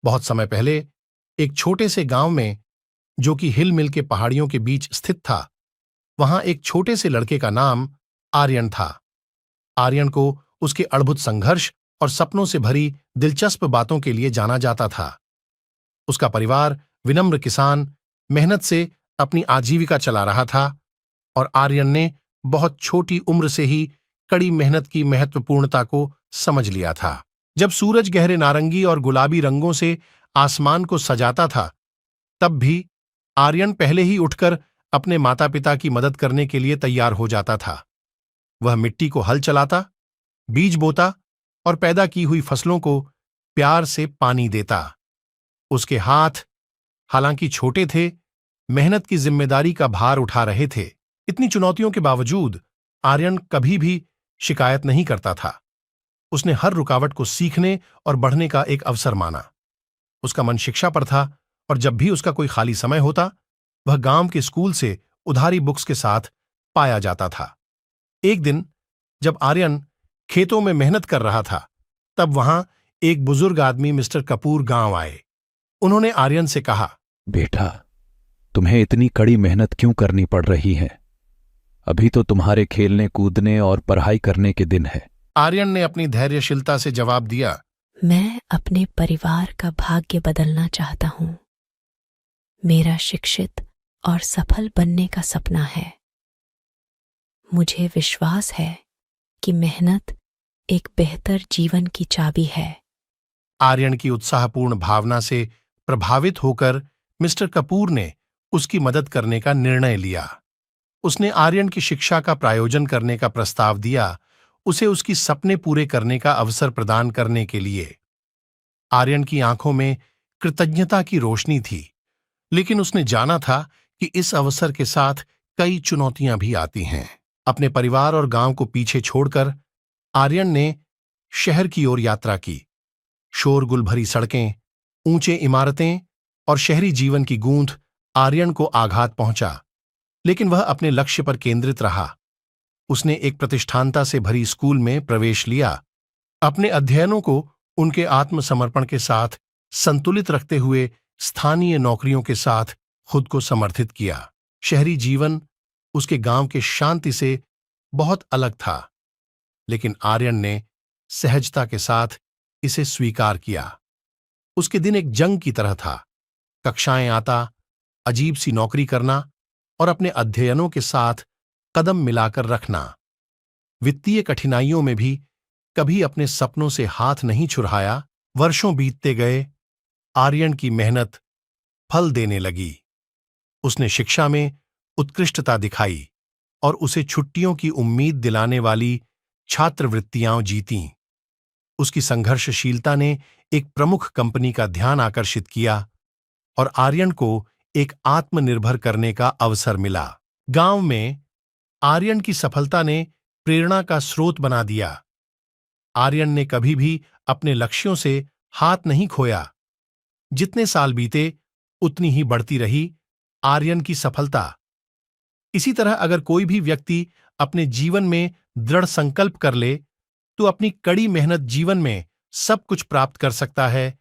बहुत समय पहले एक छोटे से गांव में, जो कि हिल मिल के पहाड़ियों के बीच स्थित था, वहां एक छोटे से लड़के का नाम आर्यन था। आर्यन को उसके अद्भुत संघर्ष और सपनों से भरी दिलचस्प बातों के लिए जाना जाता था। उसका परिवार विनम्र किसान मेहनत से अपनी आजीविका चला रहा था और आर्यन ने बहुत छोटी उम्र से ही कड़ी मेहनत की महत्वपूर्णता को समझ लिया था। जब सूरज गहरे नारंगी और गुलाबी रंगों से आसमान को सजाता था, तब भी आर्यन पहले ही उठकर अपने माता पिता की मदद करने के लिए तैयार हो जाता था। वह मिट्टी को हल चलाता, बीज बोता और पैदा की हुई फसलों को प्यार से पानी देता। उसके हाथ हालांकि छोटे थे, मेहनत की जिम्मेदारी का भार उठा रहे थे। इतनी चुनौतियों के बावजूद आर्यन कभी भी शिकायत नहीं करता था। उसने हर रुकावट को सीखने और बढ़ने का एक अवसर माना। उसका मन शिक्षा पर था और जब भी उसका कोई खाली समय होता, वह गांव के स्कूल से उधारी बुक्स के साथ पाया जाता था। एक दिन जब आर्यन खेतों में मेहनत कर रहा था, तब वहां एक बुजुर्ग आदमी मिस्टर कपूर गांव आए। उन्होंने आर्यन से कहा, बेटा, तुम्हें इतनी कड़ी मेहनत क्यों करनी पड़ रही है? अभी तो तुम्हारे खेलने कूदने और पढ़ाई करने के दिन है। आर्यन ने अपनी धैर्यशीलता से जवाब दिया, मैं अपने परिवार का भाग्य बदलना चाहता हूं। मेरा शिक्षित और सफल बनने का सपना है। मुझे विश्वास है कि मेहनत एक बेहतर जीवन की चाबी है। आर्यन की उत्साहपूर्ण भावना से प्रभावित होकर मिस्टर कपूर ने उसकी मदद करने का निर्णय लिया। उसने आर्यन की शिक्षा का प्रायोजन करने का प्रस्ताव दिया, उसे उसकी सपने पूरे करने का अवसर प्रदान करने के लिए। आर्यन की आंखों में कृतज्ञता की रोशनी थी, लेकिन उसने जाना था कि इस अवसर के साथ कई चुनौतियां भी आती हैं। अपने परिवार और गांव को पीछे छोड़कर आर्यन ने शहर की ओर यात्रा की। शोरगुल भरी सड़कें, ऊंचे इमारतें और शहरी जीवन की गूंज आर्यन को आघात पहुंचा, लेकिन वह अपने लक्ष्य पर केंद्रित रहा। उसने एक प्रतिष्ठानता से भरी स्कूल में प्रवेश लिया, अपने अध्ययनों को उनके आत्मसमर्पण के साथ संतुलित रखते हुए स्थानीय नौकरियों के साथ खुद को समर्थित किया। शहरी जीवन उसके गांव के शांति से बहुत अलग था, लेकिन आर्यन ने सहजता के साथ इसे स्वीकार किया। उसके दिन एक जंग की तरह था। कक्षाएं आता, अजीब सी नौकरी करना और अपने अध्ययनों के साथ कदम मिलाकर रखना। वित्तीय कठिनाइयों में भी कभी अपने सपनों से हाथ नहीं छुड़ाया। वर्षों बीतते गए, आर्यन की मेहनत फल देने लगी। उसने शिक्षा में उत्कृष्टता दिखाई और उसे छुट्टियों की उम्मीद दिलाने वाली छात्रवृत्तियां जीतीं। उसकी संघर्षशीलता ने एक प्रमुख कंपनी का ध्यान आकर्षित किया और आर्यन को एक आत्मनिर्भर करने का अवसर मिला। गांव में आर्यन की सफलता ने प्रेरणा का स्रोत बना दिया। आर्यन ने कभी भी अपने लक्ष्यों से हाथ नहीं खोया। जितने साल बीते, उतनी ही बढ़ती रही आर्यन की सफलता। इसी तरह अगर कोई भी व्यक्ति अपने जीवन में दृढ़ संकल्प कर ले, तो अपनी कड़ी मेहनत जीवन में सब कुछ प्राप्त कर सकता है।